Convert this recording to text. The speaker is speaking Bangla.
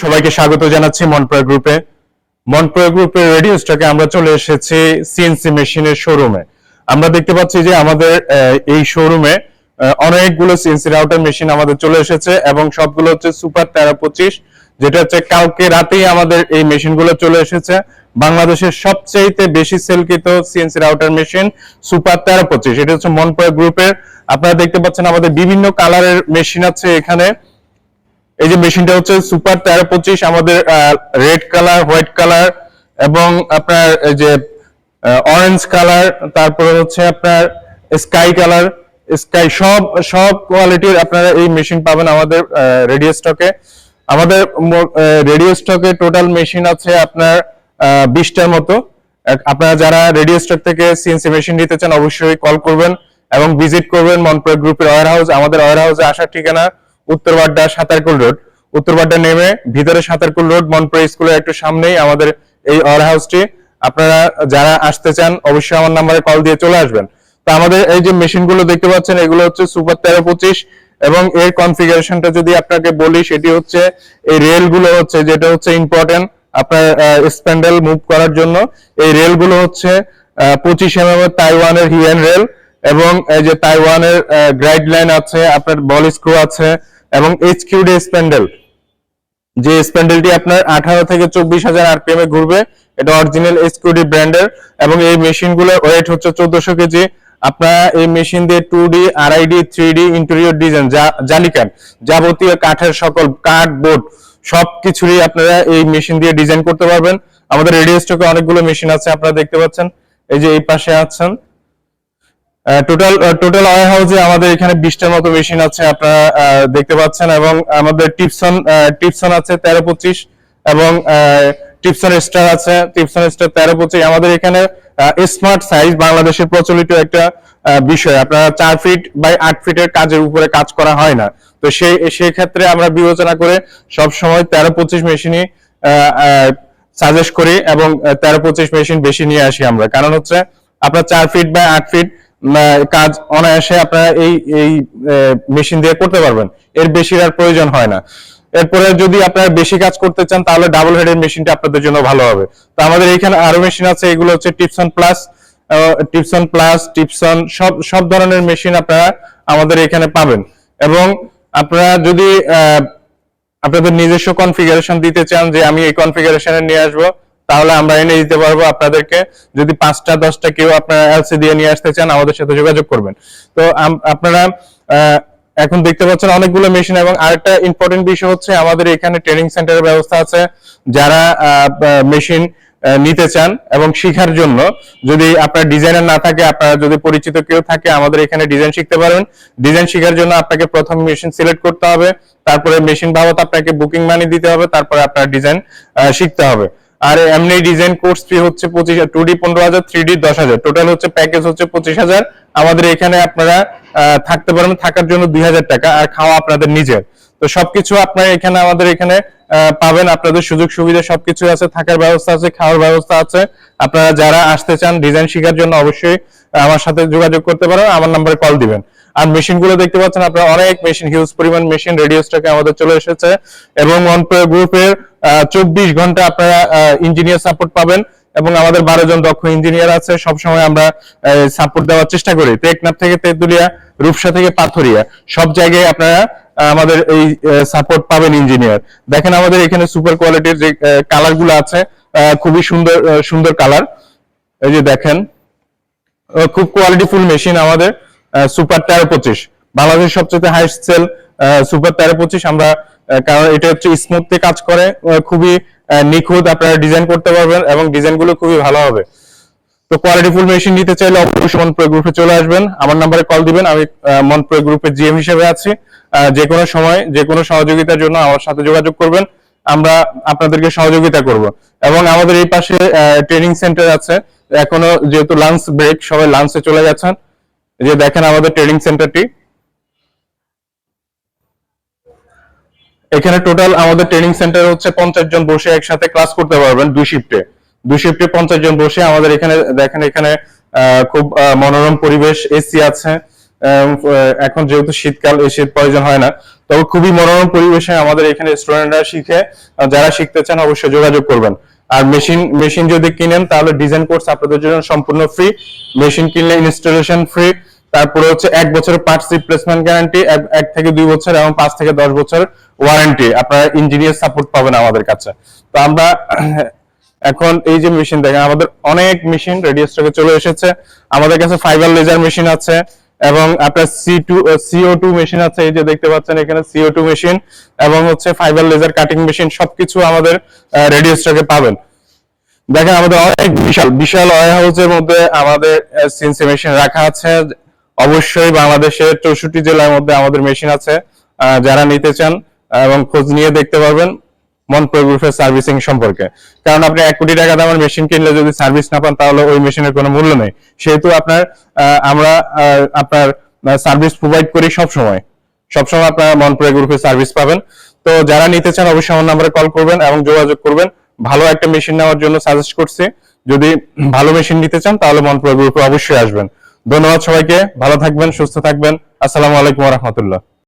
সবাইকে স্বাগত জানাচ্ছি মনপ্রয়া গ্রুপের রেডিও স্টকে আমরা চলে এসেছি সিএনসি মেশিনের শোরুমে। আমরা দেখতে পাচ্ছি যে আমাদের এই শোরুমে অনেকগুলো সিএনসি রাউটার মেশিন আমাদের চলে এসেছে এবং সবগুলো হচ্ছে সুপার 1325, যেটা হচ্ছে কালকে রাতেই আমাদের এই মেশিনগুলো চলে এসেছে। বাংলাদেশের সবচেয়ে বেশি সেলকৃত সিএনসি রাউটার মেশিন সুপার 1325, এটা হচ্ছে মনপ্রয়া গ্রুপের। আপনারা দেখতে পাচ্ছেন আমাদের বিভিন্ন কালারের মেশিন আছে এখানে। এই যে মেশিনটা হচ্ছে সুপার 1325, আমাদের রেড কালার, হোয়াইট কালার এবং আপনার এই যে অরেঞ্জ কালার, তারপরে হচ্ছে আপনার স্কাই কালার, সব কোয়ালিটির আপনারা এই মেশিন পাবেন আমাদের রেডিও স্টকে। আমাদের রেডিও স্টকে টোটাল মেশিন আছে আপনার 20টার মতো। আপনারা যারা রেডিও স্টক থেকে সিএনসি মেশিন নিতে চান অবশ্যই কল করবেন এবং ভিজিট করবেন মনপ্রয়া গ্রুপের ওয়্যার হাউস। আমাদের ওয়্যার হাউসে আসার ঠিকানা উত্তরবাড্ডা সাতারকুল রোড, উত্তরবাড্ডা নেমে ভিতরে সাতারকুল রোড, মনপ্রয়া স্কুলের একটু সামনেই আমাদের এই ওয়্যার হাউসটি। আপনারা যারা আসতে চান অবশ্যই আমার নাম্বারে কল দিয়ে চলে আসবেন। তো আমাদের এই যে মেশিনগুলো দেখতে পাচ্ছেন এগুলো হচ্ছে সুপার 1325 এবং এর কনফিগারেশনটা যদি আপনাকে বলি সেটি হচ্ছে এই রেলগুলো হচ্ছে, যেটা হচ্ছে ইম্পর্টেন্ট আপনার স্প্যান্ডেল মুভ করার জন্য। এই রেলগুলো হচ্ছে 25 mm এর তাইওয়ানের হিয়েন রেল এবং এই যে তাইওয়ানের গ্রাইড লাইন আছে, আপনার বল স্ক্রু আছে এবং এইচকিউডি স্প্যান্ডেল, যে স্প্যান্ডেলটি আপনার 18 থেকে 24,000 আরপিএম এ ঘুরবে। এটা অরিজিনাল এইচকিউডি ব্র্যান্ডের এবং এই মেশিনগুলোর ওয়েট হচ্ছে 1400 কেজি। আপনারা এই মেশিন দিয়ে 2D, RID, 3D interior design, জালিকান, যাবতীয় কাঠের সকল কাঠ, বোর্ড সবকিছুরই আপনারা এই মেশিন দিয়ে ডিজাইন করতে পারবেন। আমাদের রেডিও স্টকে অনেকগুলো মেশিন আছে, আপনারা দেখতে পাচ্ছেন এই যে এই পাশে আছেন। টোটাল ওয়্যার হাউসে আমাদের এখানে 20টার মতো মেশিন আছে, আপনারা দেখতে পাচ্ছেন। এবং আমাদের টিপসন আছে 1325 এবং টিপসন স্টার আছে, টিপসন স্টার 1325। আমাদের এখানে স্মার্ট সাইজ বাংলাদেশের প্রচলিত একটা বিষয়, আপনারা 4 ফিট বাই 8 ফিটের কাজের উপরে কাজ করা হয় না। তো সেই ক্ষেত্রে আমরা বিবেচনা করে সব সময় 1325 মেশিনই সাজেস্ট করি এবং 1325 মেশিন বেশি নিয়ে আসি আমরা। কারণ হচ্ছে আপনার 4 ফিট বাই 8 ফিট কাজ অনায়াসে আপনারা এই মেশিন দিয়ে করতে পারবেন, এর বেশি আর প্রয়োজন হয় না। এরপরে যদি আপনারা বেশি কাজ করতে চান তাহলে ডাবল হেডের মেশিনটা আপনাদের জন্য ভালো হবে। তো আমাদের এখানে আরো মেশিন আছে, এগুলো হচ্ছে টিপসন প্লাস, টিপসন সব ধরনের মেশিন আপনারা আমাদের এখানে পাবেন। এবং আপনারা যদি আপনাদের নিজস্ব কনফিগারেশন দিতে চান যে আমি এই কনফিগারেশনে নিয়ে আসবো, তাহলে আমরা এনে দিতে পারবো আপনাদেরকে। যদি 5টা 10টা কেউ আপনারা এলসি দিয়ে নিয়ে আসতে চান আমাদের সাথে যোগাযোগ করবেন। তো আপনারা এখন দেখতে পাচ্ছেন অনেকগুলো মেশিন। এবং আরেকটা ইম্পর্টেন্ট বিষয় হচ্ছে আমাদের এখানে ট্রেনিং সেন্টারের ব্যবস্থা আছে। যারা মেশিন নিতে চান এবং শেখার জন্য, যদি আপনার ডিজাইনার না থাকে, আপনারা যদি পরিচিত কেউ থাকে আমাদের এখানে ডিজাইন শিখতে পারবেন। ডিজাইন শেখার জন্য আপনাকে প্রথম মেশিন সিলেক্ট করতে হবে, তারপরে মেশিন বাবদ আপনাকে বুকিং মানি দিতে হবে, তারপরে আপনার ডিজাইন শিখতে হবে। আর এমনি ডিজাইন কোর্স ফি হচ্ছে 2D 15,000, 3D 10,000, টোটাল হচ্ছে প্যাকেজ হচ্ছে 25,000। আমাদের এখানে আপনারা থাকতে পারবেন, থাকার জন্য 2,000 টাকা, আর খাওয়া আপনাদের নিজের। তো সবকিছু আপনারা এখানে আমাদের এখানে পাবেন, আপনাদের সুযোগ সুবিধা সবকিছু আছে, থাকার ব্যবস্থা আছে, খাওয়ার ব্যবস্থা আছে। আপনারা যারা আসতে চান ডিজাইন শেখার জন্য অবশ্যই আমার সাথে যোগাযোগ করতে পারেন, আমার নম্বরে কল দিবেন। আর মেশিনগুলো দেখতে পাচ্ছেন আপনারা, অনেক মেশিন, হিউজ পরিমাণ মেশিন রেডিও স্টকে আমাদের চলে এসেছে। এবং মনপ্রয়া গ্রুপের 24 ঘন্টা আপনারা ইঞ্জিনিয়ার সাপোর্ট পাবেন এবং আমাদের 12 জন দক্ষ ইঞ্জিনিয়ার আছে। সবসময় আমরা সাপোর্ট দেওয়ার চেষ্টা করি। টেকনাফ থেকে তেতুলিয়া, রূপসা থেকে পাথরিয়া, সব জায়গায় আপনারা আমাদের এই সাপোর্ট পাবেন ইঞ্জিনিয়ার। দেখেন আমাদের এখানে সুপার কোয়ালিটির যে কালার গুলো আছে, খুবই সুন্দর কালার। এই যে দেখেন, খুব কোয়ালিটিফুল মেশিন আমাদের সুপার 1325, বাংলাদেশের সবচেয়ে হাইস্ট সেল সুপার 1325। আমরা কারণ এটা হচ্ছে স্মুথলি কাজ করে, খুবই নিখুঁত, আপনারা ডিজাইন করতে পারবেন এবং ডিজাইনগুলো খুবই ভালো হবে। তো কোয়ালিটিফুল মেশিন নিতে চাইলে অবশ্যই মনপ্রয়া গ্রুপে চলে আসবেন, আমার নাম্বারে কল দিবেন। আমি মনপ্রয়া গ্রুপের জিএম হিসেবে আছি। যে কোনো সময় যে কোনো সহযোগিতার জন্য আমার সাথে যোগাযোগ করবেন, আমরা আপনাদেরকে সহযোগিতা করব। এবং আমাদের এই পাশে ট্রেনিং সেন্টার আছে, এখনো যেহেতু লাঞ্চ ব্রেক, সবাই লাঞ্চে চলে গেছেন। এই যে দেখেন আমাদের ট্রেনিং সেন্টারটি, এখানে টোটাল আমাদের ট্রেনিং সেন্টার হচ্ছে 50 জন বসে একসাথে ক্লাস করতে পারবেন 2 শিফটে 50 জন বসে। আমাদের এখানে দেখেন, এখানে খুব মনোরম পরিবেশ, এসি আছে, এখন যেহেতু শীতকাল, এই শীত প্রয়োজন হয় না, তবে খুবই মনোরম পরিবেশে আমাদের এখানে স্টুডেন্টরা শিখে। যারা শিখতে চান অবশ্যই যোগাযোগ করবেন। আর মেশিন যদি কিনেন তাহলে ডিজাইন কোর্স আপনাদের জন্য সম্পূর্ণ ফ্রি। মেশিন কিনলে ইনস্টলেশন ফ্রি, তারপরে হচ্ছে 1 বছরের পার্টস রিপ্লেসমেন্ট গ্যারান্টি, 1 থেকে 2 বছর এবং 5 থেকে 10 বছর ওয়ারেন্টি। আপনারা ইঞ্জিনিয়ার সাপোর্ট পাবেন আমাদের কাছে। তো আমরা এখন এই যে মেশিন দেখেন, আমাদের অনেক মেশিন রেডি স্টকে চলে এসেছে। আমাদের কাছে ফাইবার লেজার মেশিন আছে এবং আপনার CO2 মেশিন আছে, এই যে দেখতে পাচ্ছেন এখানে CO2 মেশিন এবং হচ্ছে ফাইবার লেজার কাটিং মেশিন, সবকিছু আমাদের রেডি স্টকে পাবেন। দেখেন আমাদের অনেক বিশাল ওয়্যার হাউসের মধ্যে আমাদের সিএনসি মেশিন রাখা আছে। অবশ্যই বাংলাদেশের 64 জেলার মধ্যে আমাদের মেশিন আছে। যারা নিতে চান এবং খোঁজ নিয়ে দেখতে পারবেন মনপ্রয় গ্রুপের সার্ভিসিং সম্পর্কে। কারণ আপনি 1 কোটি টাকা দামের মেশিন কিনলে যদি সার্ভিস না পান তাহলে ওই মেশিনের কোনো মূল্য নেই। সেহেতু আমরা আপনার সার্ভিস প্রোভাইড করি সবসময় আপনারা মনপ্রয় গ্রুপের সার্ভিস পাবেন। তো যারা নিতে চান অবশ্যই আমার নম্বরে কল করবেন এবং যোগাযোগ করবেন। ভালো একটা মেশিন নেওয়ার জন্য সাজেস্ট করছি। যদি ভালো মেশিন নিতে চান তাহলে মনপ্রয় গ্রুপে অবশ্যই আসবেন। ধন্যবাদ সবাইকে, ভালো থাকবেন, সুস্থ থাকবেন। আসসালামু আলাইকুম ওয়া রাহমাতুল্লাহ।